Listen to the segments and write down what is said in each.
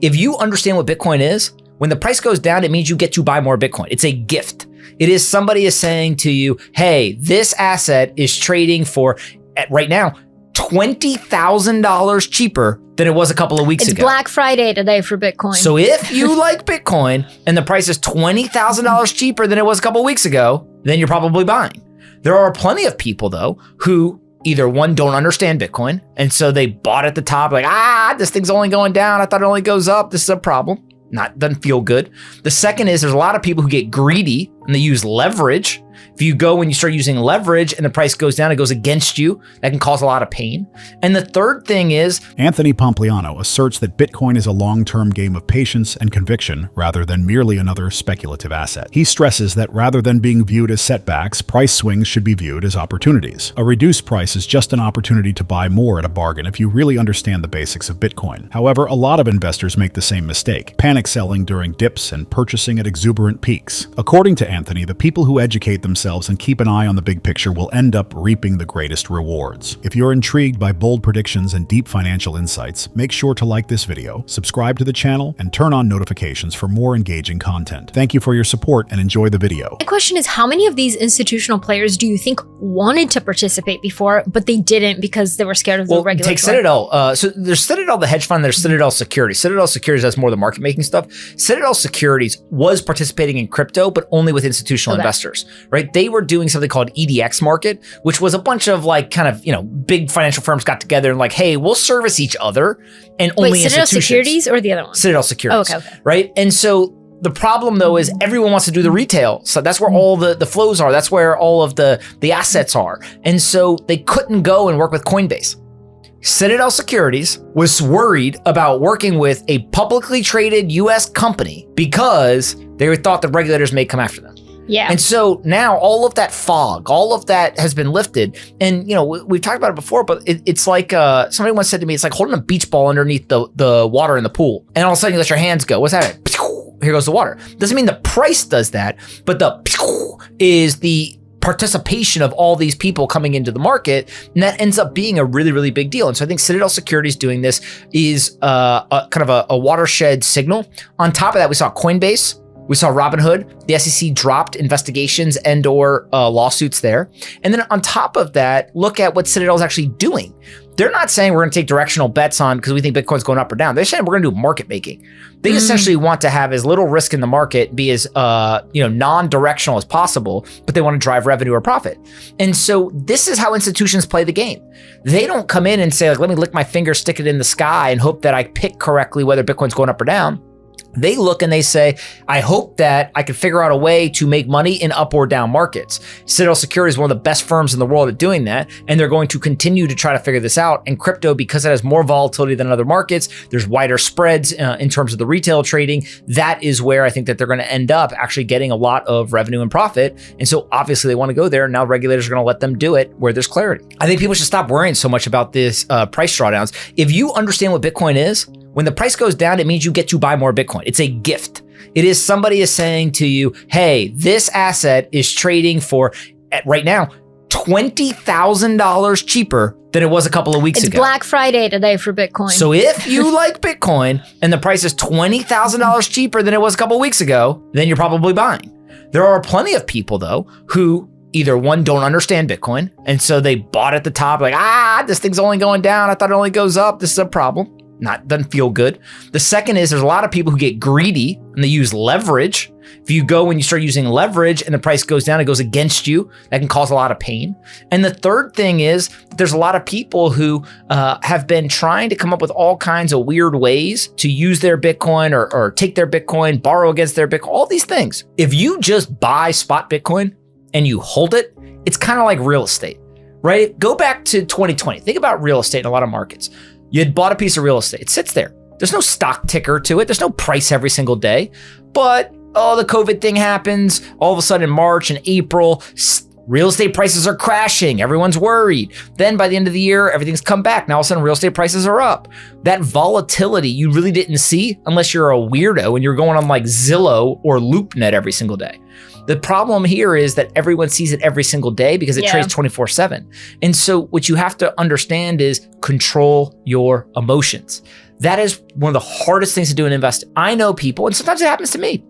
If you understand what Bitcoin is, when the price goes down, it means you get to buy more Bitcoin. It's a gift. It is somebody is saying to you, hey, this asset is trading for, right now, $20,000 cheaper than it was a couple of weeks ago. It's Black Friday today for Bitcoin. So if you like Bitcoin and the price is $20,000 cheaper than it was a couple of weeks ago, then you're probably buying. There are plenty of people, though, who either one, don't understand Bitcoin, and so they bought at the top, like, this thing's only going down. I thought it only goes up. This is a problem. Doesn't feel good. The second is there's a lot of people who get greedy and they use leverage. If you go and you start using leverage and the price goes down, it goes against you. That can cause a lot of pain. And the third thing is Anthony Pompliano asserts that Bitcoin is a long-term game of patience and conviction rather than merely another speculative asset. He stresses that rather than being viewed as setbacks, price swings should be viewed as opportunities. A reduced price is just an opportunity to buy more at a bargain if you really understand the basics of Bitcoin. However, a lot of investors make the same mistake, panic selling during dips and purchasing at exuberant peaks. According to Anthony, the people who educate themselves and keep an eye on the big picture will end up reaping the greatest rewards. If you're intrigued by bold predictions and deep financial insights, make sure to like this video, subscribe to the channel, and turn on notifications for more engaging content. Thank you for your support and enjoy the video. My question is, how many of these institutional players do you think wanted to participate before, but they didn't because they were scared of the regulators? Take Citadel. So there's Citadel, the hedge fund, there's Citadel Securities. Citadel Securities has more of the market making stuff. Citadel Securities was participating in crypto, but only with institutional investors, right? They were doing something called EDX market, which was a bunch of like kind of, big financial firms got together and like, hey, we'll service each other and only Citadel institutions. Securities or the other one? Citadel Securities. Oh, okay. Right? And so the problem though is everyone wants to do the retail. So that's where all the flows are. That's where all of the assets are. And so they couldn't go and work with Coinbase. Citadel Securities was worried about working with a publicly traded US company because they thought the regulators may come after them. Yeah. And so now all of that fog, all of that has been lifted. And, we've talked about it before, but it's like somebody once said to me, it's like holding a beach ball underneath the water in the pool. And all of a sudden you let your hands go. What's that? Here goes the water. Doesn't mean the price does that, but the is the participation of all these people coming into the market, and that ends up being a really, really big deal. And so I think Citadel Securities doing this is kind of a watershed signal. On top of that, we saw Coinbase, we saw Robinhood, the SEC dropped investigations and or lawsuits there. And then on top of that, look at what Citadel is actually doing. They're not saying we're going to take directional bets on because we think Bitcoin's going up or down. They're saying we're going to do market making. They essentially want to have as little risk in the market, be as non-directional as possible, but they want to drive revenue or profit. And so this is how institutions play the game. They don't come in and say, like, let me lick my finger, stick it in the sky, and hope that I pick correctly whether Bitcoin's going up or down. They look and they say, I hope that I can figure out a way to make money in up or down markets. Citadel Securities is one of the best firms in the world at doing that, and they're going to continue to try to figure this out. And crypto, because it has more volatility than other markets, there's wider spreads in terms of the retail trading. That is where I think that they're going to end up actually getting a lot of revenue and profit. And so obviously they want to go there. And now regulators are going to let them do it where there's clarity. I think people should stop worrying so much about this price drawdowns. If you understand what Bitcoin is, when the price goes down, it means you get to buy more Bitcoin. It's a gift. It is somebody is saying to you, hey, this asset is trading for, right now, $20,000 cheaper than it was a couple of weeks ago. It's Black Friday today for Bitcoin. So if you like Bitcoin and the price is $20,000 cheaper than it was a couple of weeks ago, then you're probably buying. There are plenty of people, though, who either one, don't understand Bitcoin, and so they bought at the top, like, this thing's only going down. I thought it only goes up. This is a problem. Doesn't feel good. The second is there's a lot of people who get greedy and they use leverage. If you go and you start using leverage and the price goes down, it goes against you. That can cause a lot of pain. And the third thing is there's a lot of people who have been trying to come up with all kinds of weird ways to use their Bitcoin or take their Bitcoin, borrow against their Bitcoin, all these things. If you just buy spot Bitcoin and you hold it, it's kind of like real estate, right? Go back to 2020. Think about real estate in a lot of markets. You had bought a piece of real estate. It sits there. There's no stock ticker to it. There's no price every single day. But, the COVID thing happens. All of a sudden in March and April, real estate prices are crashing. Everyone's worried. Then by the end of the year, everything's come back. Now all of a sudden real estate prices are up. That volatility you really didn't see unless you're a weirdo and you're going on like Zillow or LoopNet every single day. The problem here is that everyone sees it every single day because it trades 24/7. And so what you have to understand is control your emotions. That is one of the hardest things to do in investing. I know people, and sometimes it happens to me.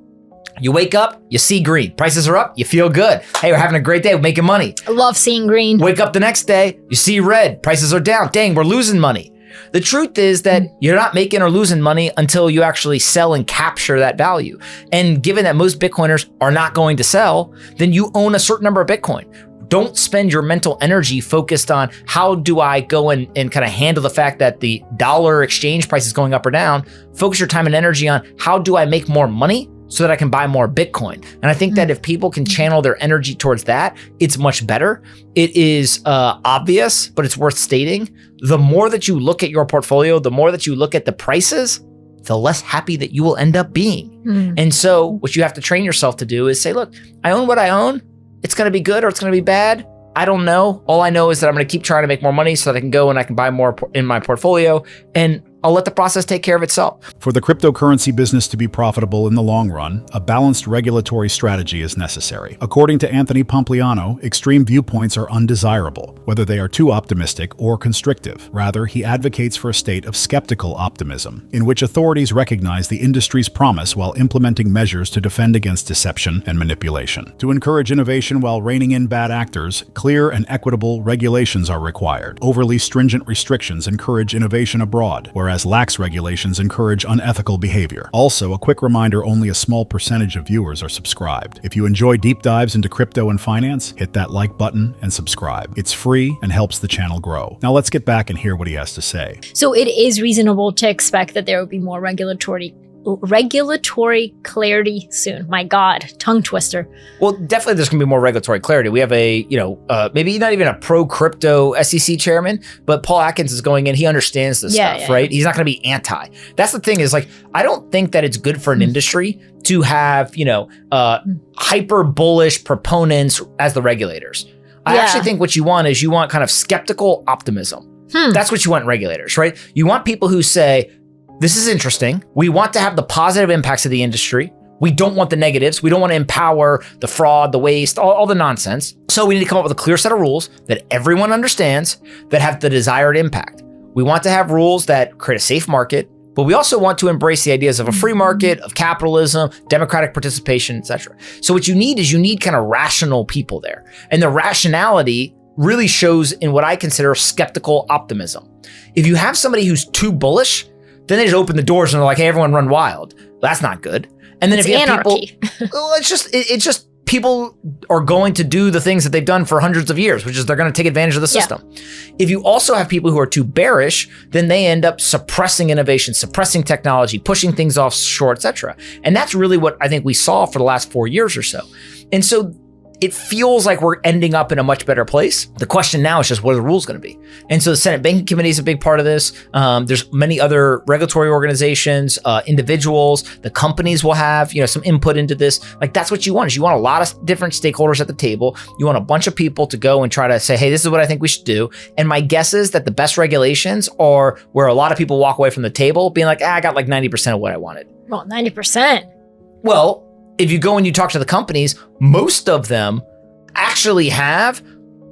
You wake up, you see green. Prices are up, you feel good. Hey, we're having a great day, we're making money. I love seeing green. Wake up the next day, you see red. Prices are down. Dang, we're losing money. The truth is that you're not making or losing money until you actually sell and capture that value. And given that most Bitcoiners are not going to sell, then you own a certain number of Bitcoin. Don't spend your mental energy focused on how do I go and kind of handle the fact that the dollar exchange price is going up or down. Focus your time and energy on how do I make more money so that I can buy more Bitcoin. And I think that if people can channel their energy towards that, it's much better. It is obvious, but it's worth stating. The more that you look at your portfolio, the more that you look at the prices, the less happy that you will end up being. And so what you have to train yourself to do is say, look, I own what I own. It's going to be good or it's going to be bad. I don't know. All I know is that I'm going to keep trying to make more money so that I can go and I can buy more in my portfolio, and I'll let the process take care of itself. For the cryptocurrency business to be profitable in the long run, a balanced regulatory strategy is necessary. According to Anthony Pompliano, extreme viewpoints are undesirable, whether they are too optimistic or constrictive. Rather, he advocates for a state of skeptical optimism, in which authorities recognize the industry's promise while implementing measures to defend against deception and manipulation. To encourage innovation while reining in bad actors, clear and equitable regulations are required. Overly stringent restrictions encourage innovation abroad, whereas lax regulations encourage unethical behavior. Also, a quick reminder, only a small percentage of viewers are subscribed. If you enjoy deep dives into crypto and finance, hit that like button and subscribe. It's free and helps the channel grow. Now let's get back and hear what he has to say. So it is reasonable to expect that there will be more regulatory clarity soon. My God, tongue twister. Well, definitely there's going to be more regulatory clarity. We have a, maybe not even a pro-crypto SEC chairman, but Paul Atkins is going in. He understands this stuff, right? He's not going to be anti. That's the thing is, like, I don't think that it's good for an industry to have, hyper bullish proponents as the regulators. I actually think what you want is you want kind of skeptical optimism. That's what you want in regulators, right? You want people who say, this is interesting. We want to have the positive impacts of the industry. We don't want the negatives. We don't want to empower the fraud, the waste, all the nonsense. So we need to come up with a clear set of rules that everyone understands that have the desired impact. We want to have rules that create a safe market, but we also want to embrace the ideas of a free market, of capitalism, democratic participation, etc. So what you need is kind of rational people there. And the rationality really shows in what I consider skeptical optimism. If you have somebody who's too bullish, then they just open the doors and they're like, hey, everyone run wild. That's not good. And then if you have anarchy. people, well, it's just people are going to do the things that they've done for hundreds of years, which is they're going to take advantage of the system. If you also have people who are too bearish, then they end up suppressing innovation, suppressing technology, pushing things offshore, etc. And that's really what I think we saw for the last 4 years or so. And so it feels like we're ending up in a much better place. The question now is just what are the rules going to be? And so the Senate Banking Committee is a big part of this. There's many other regulatory organizations, individuals, the companies will have, some input into this. Like, that's what you want, is you want a lot of different stakeholders at the table. You want a bunch of people to go and try to say, hey, this is what I think we should do. And my guess is that the best regulations are where a lot of people walk away from the table being like, I got like 90% of what I wanted. Well, 90%. Well, if you go and you talk to the companies, most of them actually have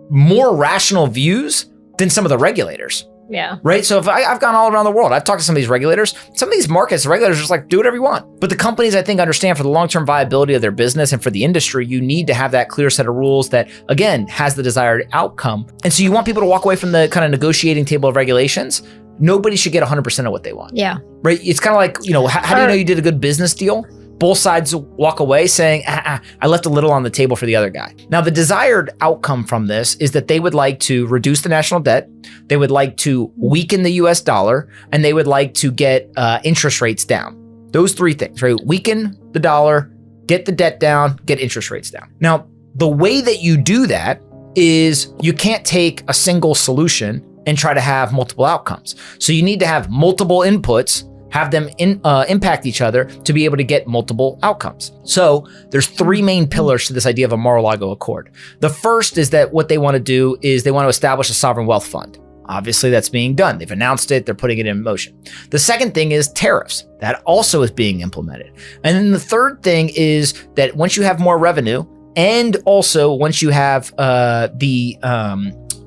more rational views than some of the regulators. Yeah. Right? So if I've gone all around the world, I've talked to some of these regulators, some of these markets, the regulators are just like, do whatever you want. But the companies, I think, understand for the long-term viability of their business and for the industry, you need to have that clear set of rules that, again, has the desired outcome. And so you want people to walk away from the kind of negotiating table of regulations. Nobody should get 100% of what they want. Yeah. Right? It's kind of like, how do you know you did a good business deal? Both sides walk away saying, I left a little on the table for the other guy. Now, the desired outcome from this is that they would like to reduce the national debt, they would like to weaken the US dollar, and they would like to get interest rates down. Those three things, right? Weaken the dollar, get the debt down, get interest rates down. Now, the way that you do that is you can't take a single solution and try to have multiple outcomes. So you need to have multiple inputs, have them impact each other to be able to get multiple outcomes. So there's three main pillars to this idea of a Mar-a-Lago Accord. The first is that what they want to do is they want to establish a sovereign wealth fund. Obviously, that's being done. They've announced it. They're putting it in motion. The second thing is tariffs. That also is being implemented. And then the third thing is that once you have more revenue, and also once you have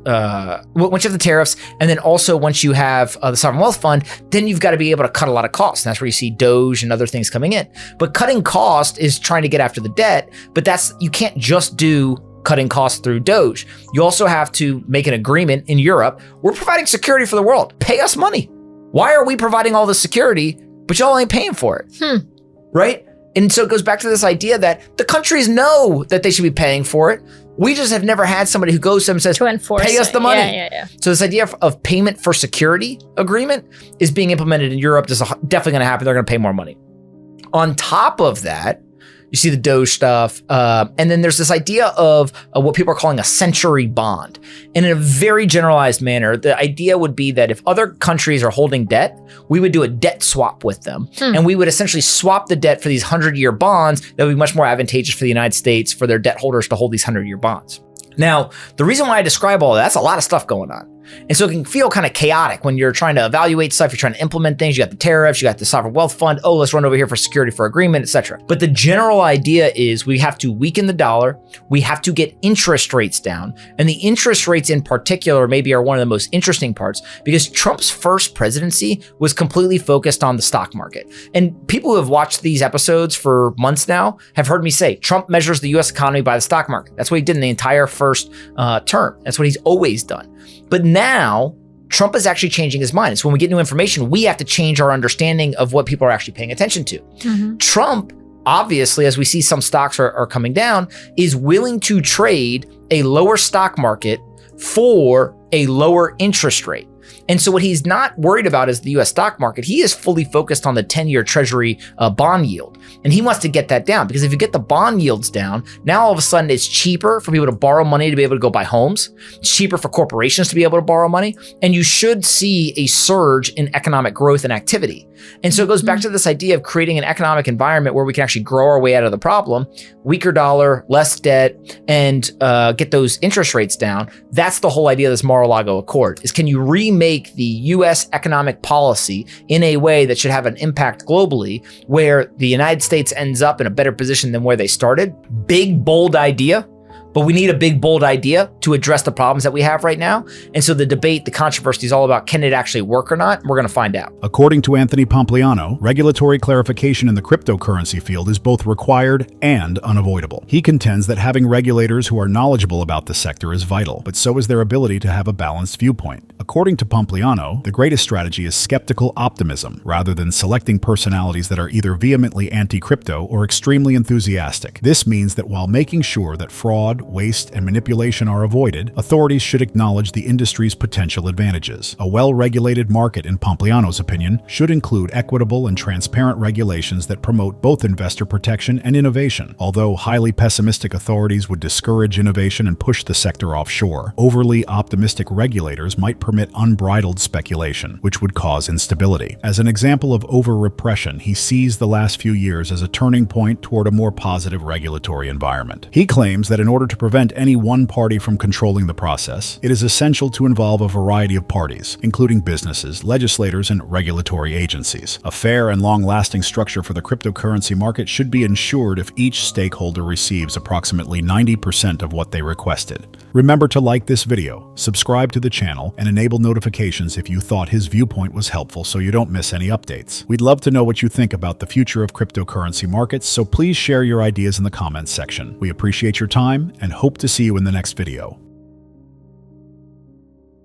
once you have the tariffs, and then also once you have the sovereign wealth fund, then you've got to be able to cut a lot of costs. And that's where you see Doge and other things coming in. But cutting cost is trying to get after the debt, but you can't just do cutting costs through Doge. You also have to make an agreement in Europe. We're providing security for the world. Pay us money. Why are we providing all this security, but y'all ain't paying for it? Right? And so it goes back to this idea that the countries know that they should be paying for it. We just have never had somebody who goes to them and says, to enforce pay us the money. Yeah. So this idea of payment for security agreement is being implemented in Europe. This is definitely going to happen. They're going to pay more money. On top of that, you see the Doge stuff. And then there's this idea of what people are calling a century bond. And in a very generalized manner, the idea would be that if other countries are holding debt, we would do a debt swap with them. And we would essentially swap the debt for these 100-year bonds that would be much more advantageous for the United States for their debt holders to hold these 100-year bonds. Now, the reason why I describe all that's a lot of stuff going on. And so it can feel kind of chaotic when you're trying to evaluate stuff, you're trying to implement things, you got the tariffs, you got the sovereign wealth fund, oh, let's run over here for security for agreement, etc. But the general idea is we have to weaken the dollar, we have to get interest rates down. And the interest rates in particular maybe are one of the most interesting parts because Trump's first presidency was completely focused on the stock market. And people who have watched these episodes for months now have heard me say Trump measures the US economy by the stock market. That's what he did in the entire first term. That's what he's always done. But now Trump is actually changing his mind. So when we get new information, we have to change our understanding of what people are actually paying attention to. Trump, obviously, as we see some stocks are coming down, is willing to trade a lower stock market for a lower interest rate. And so what he's not worried about is the US stock market. He is fully focused on the 10-year treasury bond yield. And he wants to get that down because if you get the bond yields down, now all of a sudden it's cheaper for people to borrow money to be able to go buy homes. It's cheaper for corporations to be able to borrow money. And you should see a surge in economic growth and activity. And so it goes back to this idea of creating an economic environment where we can actually grow our way out of the problem, weaker dollar, less debt, and get those interest rates down. That's the whole idea of this Mar-a-Lago Accord, is can you remake the US economic policy in a way that should have an impact globally where the United States ends up in a better position than where they started? Big, bold idea. But we need a big, bold idea to address the problems that we have right now. And so the debate, the controversy is all about, can it actually work or not? We're going to find out. According to Anthony Pompliano, regulatory clarification in the cryptocurrency field is both required and unavoidable. He contends that having regulators who are knowledgeable about the sector is vital, but so is their ability to have a balanced viewpoint. According to Pompliano, the greatest strategy is skeptical optimism, rather than selecting personalities that are either vehemently anti-crypto or extremely enthusiastic. This means that while making sure that fraud, waste, and manipulation are avoided, authorities should acknowledge the industry's potential advantages. A well-regulated market, in Pompliano's opinion, should include equitable and transparent regulations that promote both investor protection and innovation. Although highly pessimistic authorities would discourage innovation and push the sector offshore, overly optimistic regulators might permit unbridled speculation, which would cause instability. As an example of overrepression, he sees the last few years as a turning point toward a more positive regulatory environment. He claims that in order to prevent any one party from controlling the process, it is essential to involve a variety of parties, including businesses, legislators, and regulatory agencies. A fair and long-lasting structure for the cryptocurrency market should be ensured if each stakeholder receives approximately 90% of what they requested. Remember to like this video, subscribe to the channel, and enable notifications if you thought his viewpoint was helpful so you don't miss any updates. We'd love to know what you think about the future of cryptocurrency markets, so please share your ideas in the comments section. We appreciate your time and hope to see you in the next video.